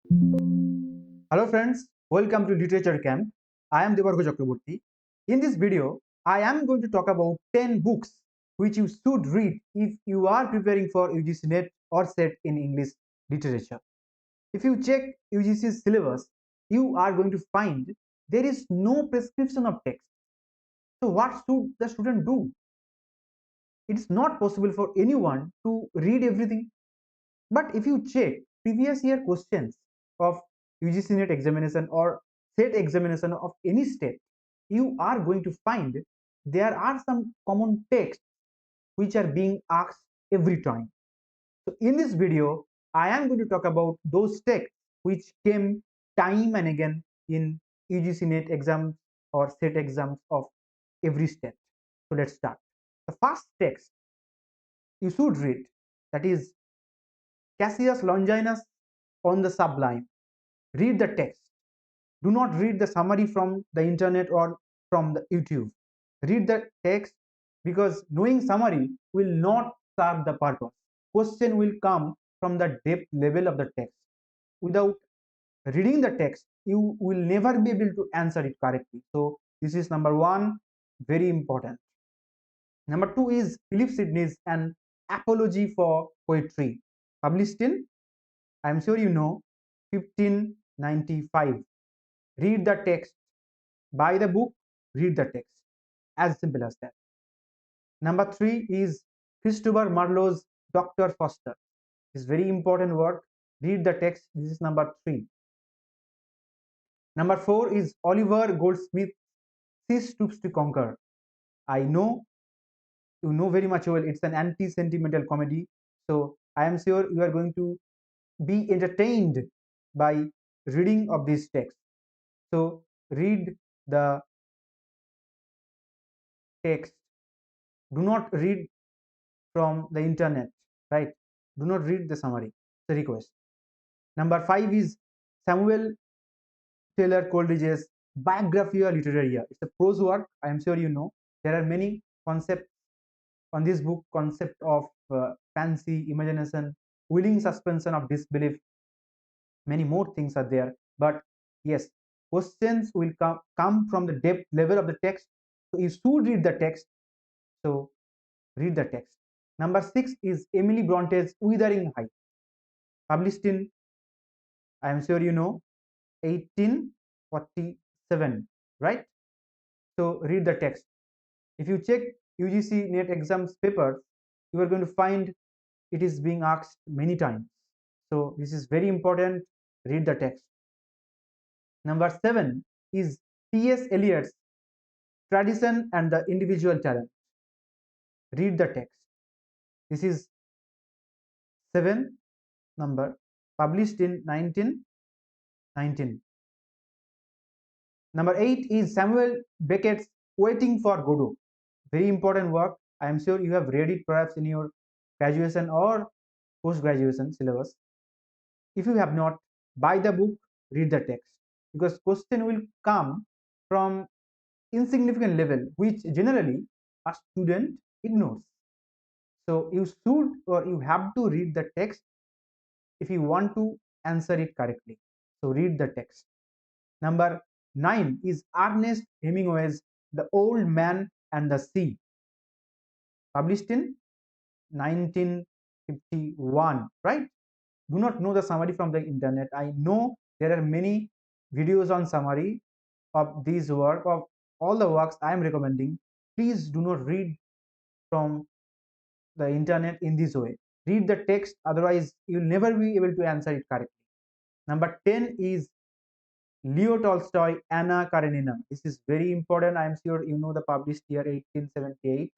Hello friends, welcome to Literature Camp. I am DEBARGHYA CHAKRABORTY. In this video, I am going to talk about 10 books which you should read if you are preparing for UGC NET or SET in English literature. If you check UGC's syllabus, you are going to find there is no prescription of text. So what should the student do? It is not possible for anyone to read everything. But if you check previous year questions of UGC NET examination or SET examination of any state, you are going to find there are some common texts which are being asked every time. So in this video, I am going to talk about those texts which came time and again in UGC NET exams or SET exams of every state. So let's start. The first text you should read, that is Cassius Longinus on the Sublime. Read the text. Do not read the summary from the internet or from the YouTube. Read the text, because knowing summary will not serve the purpose. Question will come from the depth level of the text. Without reading the text, you will never be able to answer it correctly. So this is number one, very important. Number two is Philip Sidney's An Apology for Poetry, published in, I am sure you know, 1595. Read the text. Buy the book, read the text. As simple as that. Number three is Christopher Marlowe's Dr. Foster. It's very important work. Read the text. This is number three. Number four is Oliver Goldsmith's She Stoops to Conquer. I know you know very much well it's an anti-sentimental comedy. So I am sure you are going to be entertained by reading of this text. So read the text. Do not read from the internet, right? Do not read the summary. It's a request. Number five is Samuel Taylor Coleridge's Biographia Literaria. It's a prose work. I am sure you know. There are many concepts on this book, concept of fancy, imagination, willing suspension of disbelief. Many more things are there. But yes, questions will come from the depth level of the text. So you should read the text. So read the text. Number six is Emily Bronte's Wuthering Heights, published in, I am sure you know, 1847, right? So read the text. If you check UGC NET exams papers, you are going to find it is being asked many times. So this is very important. Read the text. Number seven is T.S. Eliot's Tradition and the Individual Talent. Read the text. This is seven number, published in 1919. Number eight is Samuel Beckett's Waiting for Godot. Very important work. I am sure you have read it perhaps in your graduation or post-graduation syllabus. If you have not, buy the book, read the text, because question will come from insignificant level which generally a student ignores. So you should or you have to read the text if you want to answer it correctly. So read the text. Number nine is Ernest Hemingway's The Old Man and the Sea, published in 1951, right? Do not know the summary from the internet. I know there are many videos on summary of these work, of all the works I am recommending. Please do not read from the internet in this way. Read the text, otherwise you'll never be able to answer it correctly. Number 10 is Leo Tolstoy, Anna Karenina. This is very important. I am sure you know the published year 1878,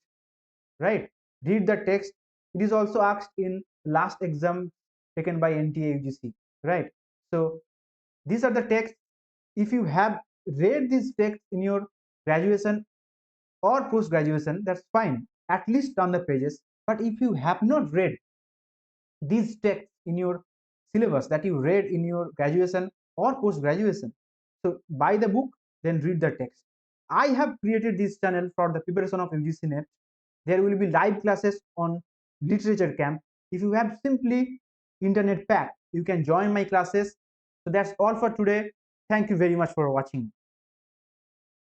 right? Read the text. It is also asked in last exam taken by NTA UGC, right? So these are the texts. If you have read these texts in your graduation or post graduation, that's fine, at least on the pages. But if you have not read these texts in your syllabus that you read in your graduation or post graduation, so buy the book, then read the text. I have created this channel for the preparation of UGC NET. There will be live classes on literature camp. If you have simply internet pack, you can join my classes. So that's all for today. Thank you very much for watching.